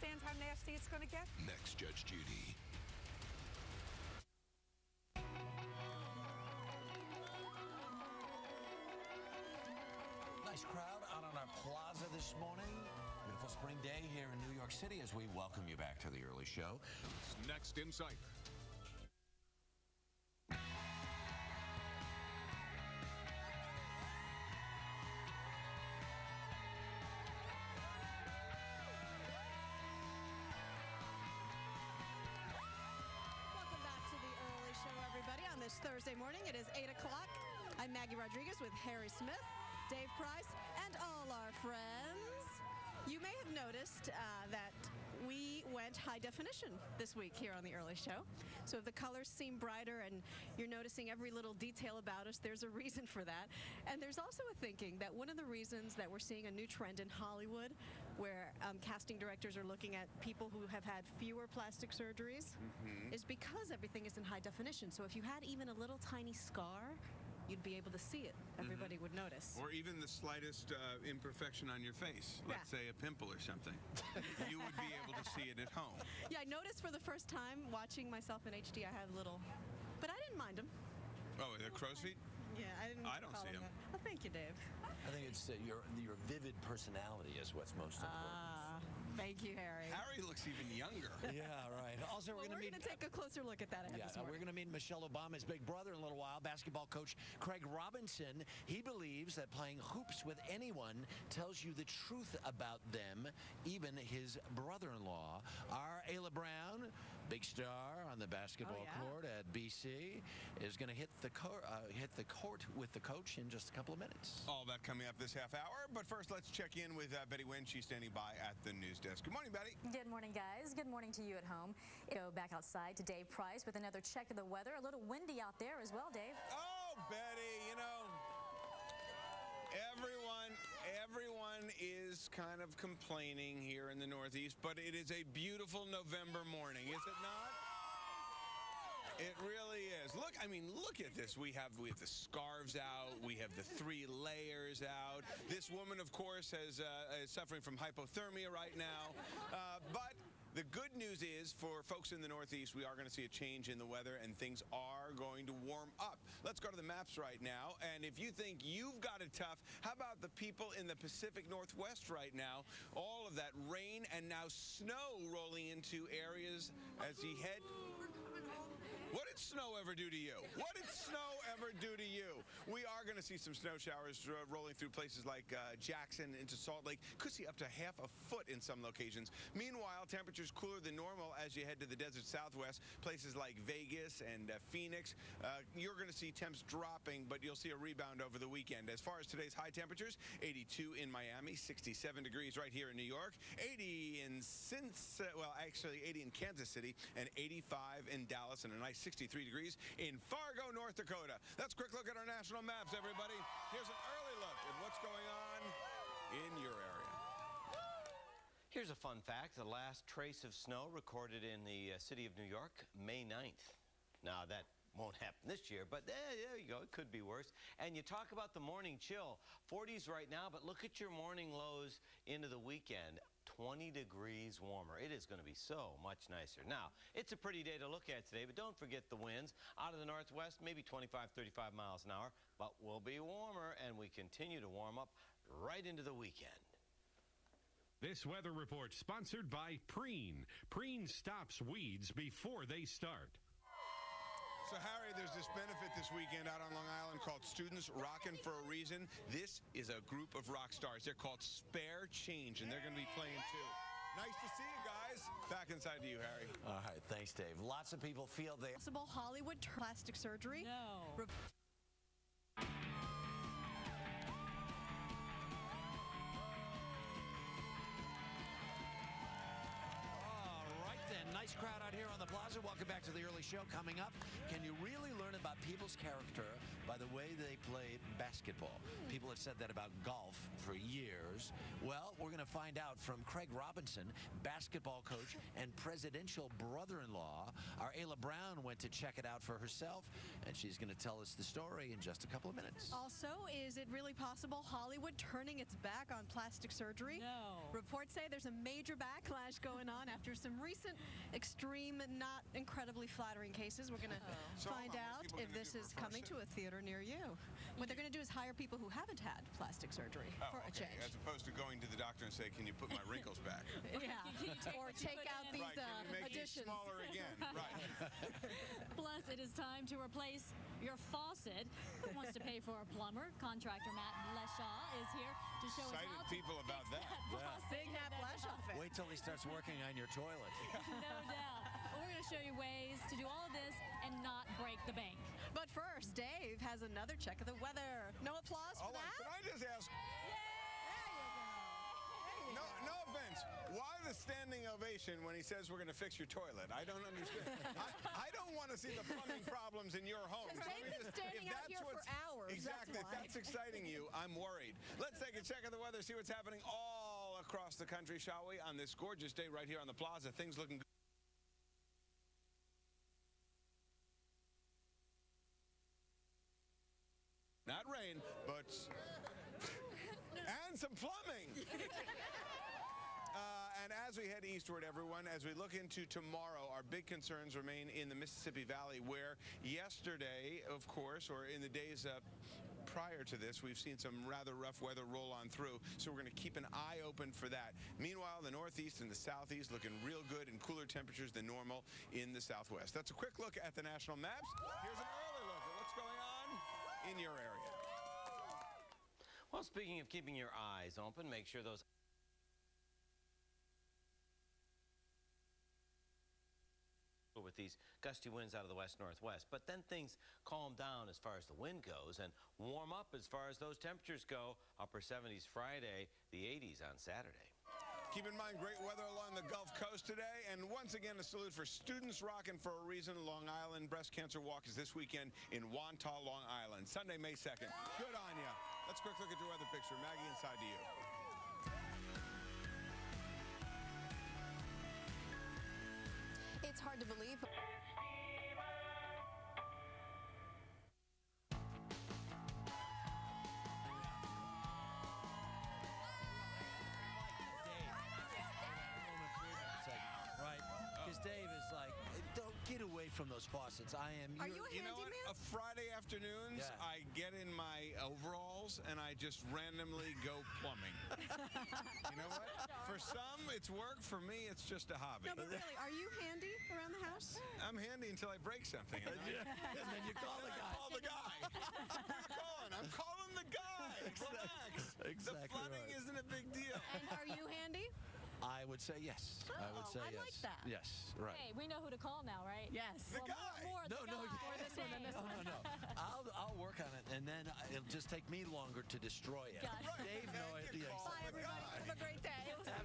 understand how nasty it's going to get? Next, Judge Judy. Nice crowd out on our plaza this morning. Beautiful spring day here in New York City as we welcome you back to the early show. Next Insider. Everybody, on this Thursday morning, it is 8 o'clock. I'm Maggie Rodriguez with Harry Smith, Dave Price, and all our friends. You may have noticed that we went high definition this week here on the early show. So if the colors seem brighter and you're noticing every little detail about us, there's a reason for that. And there's also a thinking that one of the reasons that we're seeing a new trend in Hollywood where casting directors are looking at people who have had fewer plastic surgeries is because everything is in high definition. So if you had even a little tiny scar, you'd be able to see it. Everybody would notice. Or even the slightest imperfection on your face. Let's say a pimple or something. You would be able to see it at home. Yeah, I noticed for the first time watching myself in HD, I had a little, but I didn't mind them. Oh, the crow's feet? Yeah, I don't see them. Oh, thank you, Dave. I think it's your vivid personality is what's most important. Thank you, Harry. Harry looks even younger. Yeah, right. Also, we're going to take a closer look at that. We're going to meet Michelle Obama's big brother in a little while, basketball coach Craig Robinson. He believes that playing hoops with anyone tells you the truth about them, even his brother-in-law. Our Ayla Brown, big star on the basketball court at BC, is going to hit the court with the coach in just a couple of minutes. All that coming up this half hour. But first, let's check in with Betty Wynn. She's standing by at the news desk. Good morning, Betty. Good morning, guys. Good morning to you at home. Go back outside to Dave Price with another check of the weather. A little windy out there as well, Dave. Oh, Betty, you know, everyone is kind of complaining here in the Northeast, but it is a beautiful November morning, is it not? It really is. Look, I mean, look at this. We have the scarves out. We have the 3 layers out. This woman, of course, is suffering from hypothermia right now. But the good news is, for folks in the Northeast, we are going to see a change in the weather, and things are going to warm up. Let's go to the maps right now. And if you think you've got it tough, how about the people in the Pacific Northwest right now? All of that rain and now snow rolling into areas as you head. What did snow ever do to you? What did snow ever do to you? We are going to see some snow showers rolling through places like Jackson into Salt Lake. Could see up to half a foot in some locations. Meanwhile, temperatures cooler than normal as you head to the desert Southwest. Places like Vegas and Phoenix. You're going to see temps dropping, but you'll see a rebound over the weekend. As far as today's high temperatures, 82 in Miami, 67 degrees right here in New York, 80 in 80 in Kansas City, and 85 in Dallas, and a nice 63 degrees in Fargo, North Dakota. That's a quick look at our national maps, everybody. Here's an early look at what's going on in your area. Here's a fun fact. The last trace of snow recorded in the city of New York, May 9th. Now, that won't happen this year, but there you go. It could be worse. And you talk about the morning chill. 40s right now, but look at your morning lows into the weekend. 20 degrees warmer. It is going to be so much nicer. Now, it's a pretty day to look at today, but don't forget the winds out of the northwest, maybe 25, 35 miles an hour, but we'll be warmer, and we continue to warm up right into the weekend. This weather report sponsored by Preen. Preen stops weeds before they start. So, Harry, there's this benefit this weekend out on Long Island called Students Rockin' for a Reason. This is a group of rock stars. They're called Spare Change, and they're going to be playing, too. Nice to see you guys. Back inside to you, Harry. All right, thanks, Dave. Lots of people feel they... Possible Hollywood plastic surgery. No. Nice crowd out here on the plaza. Welcome back to the early show. Coming up, can you really learn about people's character by the way they play basketball? People have said that about golf for years. Well, Well, we're going to find out from Craig Robinson, basketball coach and presidential brother-in-law. Our Ayla Brown went to check it out for herself, and she's going to tell us the story in just a couple of minutes. Also, is it really possible Hollywood turning its back on plastic surgery? No. Reports say there's a major backlash going on after some recent extreme, not incredibly flattering cases. We're going to find out if this is coming to a theater near you. What they're going to do is hire people who haven't had plastic surgery for a change. As opposed to going to the doctor and say, can you put my wrinkles back? Yeah. Or take out these Right, can you make it additions. smaller again? Right. Plus, it is time to replace your faucet. Who wants to pay for a plumber? Contractor Matt Leshaw is here to show us Excited how people to about fix that. faucet. Big Matt Blashoff fan. Wait till he starts working on your toilet. No doubt. But we're going to show you ways to do all of this and not break the bank. But first, Dave has another check of the weather. No applause for Hold on, that? can I just ask? No offense. Why the standing ovation when he says we're going to fix your toilet? I don't understand. I don't want to see the plumbing problems in your home. Because they've been standing out here for hours. Exactly. That's If that's exciting you, I'm worried. Let's take a check of the weather, see what's happening all across the country, shall we? On this gorgeous day right here on the plaza, things looking good. Not rain, but... and some plumbing. And as we head eastward, everyone, as we look into tomorrow, our big concerns remain in the Mississippi Valley, where yesterday, of course, or in the days prior to this, we've seen some rather rough weather roll on through, so we're going to keep an eye open for that. Meanwhile, the northeast and the southeast looking real good and cooler temperatures than normal in the southwest. That's a quick look at the national maps. Here's an early look at what's going on in your area. Well, speaking of keeping your eyes open, make sure those with these gusty winds out of the west-northwest. But then things calm down as far as the wind goes and warm up as far as those temperatures go. Upper 70s Friday, the 80s on Saturday. Keep in mind, great weather along the Gulf Coast today. And once again, a salute for Students Rockin' for a Reason. Long Island Breast Cancer Walk is this weekend in Wantagh, Long Island. Sunday, May 2nd. Good on ya. Let's quick look at your weather picture. Maggie, inside to you. It's hard to believe. Right? Because Dave is like, don't get away from those faucets. I am. Are you a You know what? handyman? Friday afternoons, Yeah. I get in my overalls and I just randomly go plumbing. You know what? For some, it's work. For me, it's just a hobby. No, but really, are you handy around the house? I'm handy until I break something. And And then you call the guy. call the guy. Who are you calling? I'm calling the guy. Relax. Exactly The flooding right. isn't a big deal. And are you handy? I would say yes. I would say I yes. like that. Yes, right. Hey, we know who to call now, right? Yes. The Well, guy. More No, the no, guy. Or this one and this No, one. no, no. I'll work on it, and then it'll just take me longer to destroy it. Got it. Dave, no Then you idea. call Bye, the everybody. guy. Have a great day. We'll see